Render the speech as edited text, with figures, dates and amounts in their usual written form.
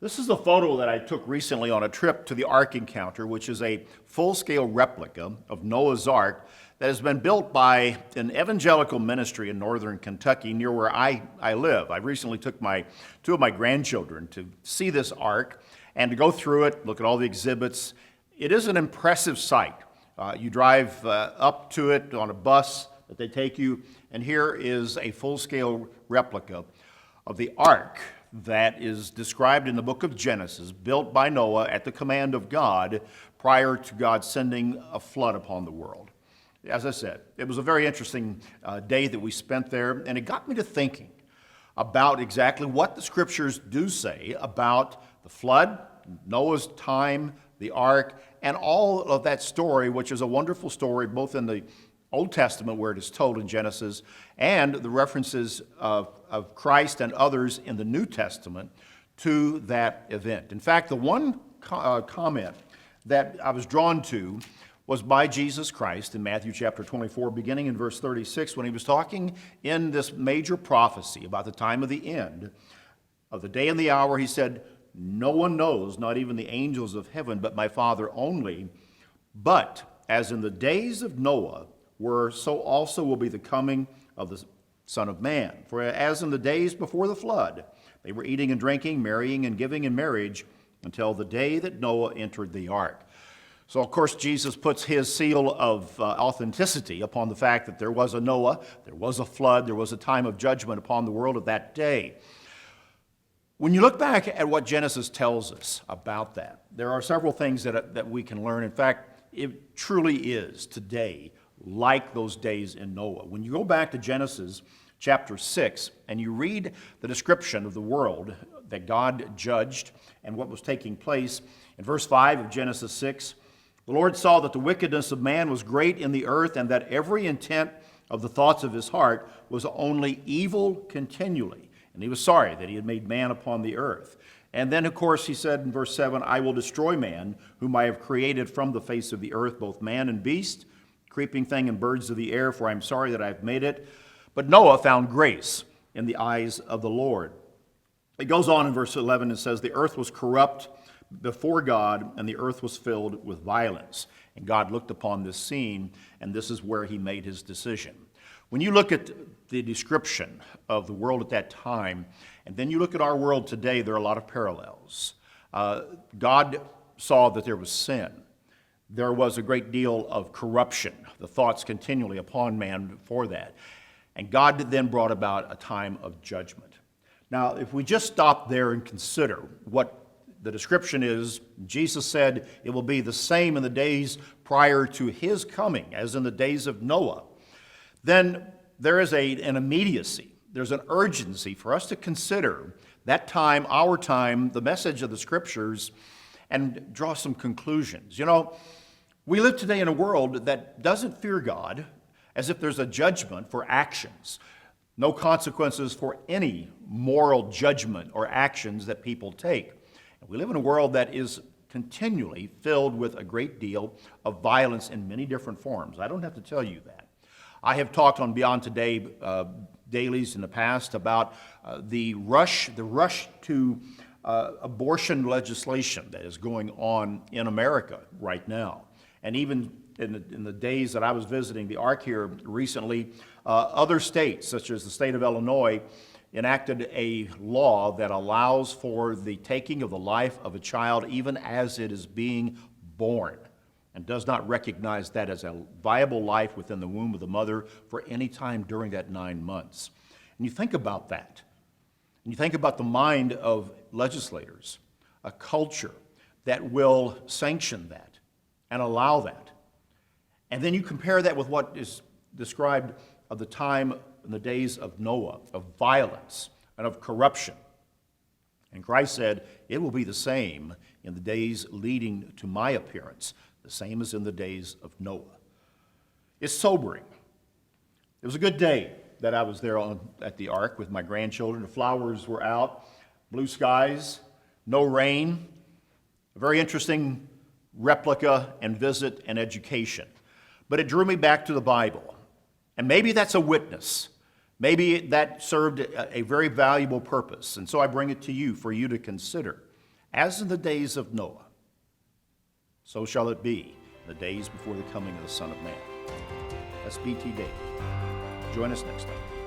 This is a photo that I took recently on a trip to the Ark Encounter, which is a full-scale replica of Noah's Ark that has been built by an evangelical ministry in northern Kentucky near where I live. I recently took two of my grandchildren to see this ark and to go through it, look at all the exhibits. It is an impressive sight. You drive up to it on a bus that they take you, and here is a full-scale replica of the ark that is described in the book of Genesis, built by Noah at the command of God prior to God sending a flood upon the world. As I said, it was a very interesting day that we spent there, and it got me to thinking about exactly what the scriptures do say about the flood, Noah's time, the ark, and all of that story, which is a wonderful story both in the Old Testament, where it is told in Genesis, and the references of Christ and others in the New Testament to that event. In fact, the one comment that I was drawn to was by Jesus Christ in Matthew chapter 24, beginning in verse 36, when he was talking in this major prophecy about the time of the end, of the day and the hour. He said, "No one knows, not even the angels of heaven, but my Father only. But as in the days of Noah were, so also will be the coming of the Son of Man. For as in the days before the flood, they were eating and drinking, marrying and giving in marriage, until the day that Noah entered the ark." So, of course, Jesus puts his seal of authenticity upon the fact that there was a Noah, there was a flood, there was a time of judgment upon the world of that day. When you look back at what Genesis tells us about that, there are several things that we can learn. In fact, it truly is today like those days in Noah. When you go back to Genesis chapter 6 and you read the description of the world that God judged and what was taking place, in verse 5 of Genesis 6, "The Lord saw that the wickedness of man was great in the earth, and that every intent of the thoughts of his heart was only evil continually. And he was sorry that he had made man upon the earth." And then, of course, he said in verse 7, "I will destroy man, whom I have created from the face of the earth, both man and beast, creeping thing and birds of the air, for I am sorry that I have made it. But Noah found grace in the eyes of the Lord." It goes on in verse 11 and says, "The earth was corrupt before God, and the earth was filled with violence." And God looked upon this scene, and this is where he made his decision. When you look at the description of the world at that time, and then you look at our world today, there are a lot of parallels. God saw that there was sin. There was a great deal of corruption, the thoughts continually upon man for that. And God then brought about a time of judgment. Now, if we just stop there and consider what the description is, Jesus said it will be the same in the days prior to his coming as in the days of Noah, then there is an immediacy, there's an urgency for us to consider that time, our time, the message of the scriptures, and draw some conclusions. You know, we live today in a world that doesn't fear God, as if there's a judgment for actions, no consequences for any moral judgment or actions that people take. And we live in a world that is continually filled with a great deal of violence in many different forms. I don't have to tell you that. I have talked on Beyond Today dailies in the past about the rush to abortion legislation that is going on in America right now. And even in the days that I was visiting the Ark here recently, other states, such as the state of Illinois, enacted a law that allows for the taking of the life of a child even as it is being born, and does not recognize that as a viable life within the womb of the mother for any time during that 9 months. And you think about that, and you think about the mind of legislators, a culture that will sanction that and allow that. And then you compare that with what is described of the time in the days of Noah, of violence and of corruption. And Christ said, it will be the same in the days leading to my appearance, the same as in the days of Noah. It's sobering. It was a good day that I was there at the Ark with my grandchildren. The flowers were out, blue skies, no rain, a very interesting replica and visit and education. But it drew me back to the Bible. And maybe that's a witness. Maybe that served a very valuable purpose. And so I bring it to you for you to consider As in the days of Noah, so shall it be in the days before the coming of the Son of Man. That's B.T. David. Join us next time.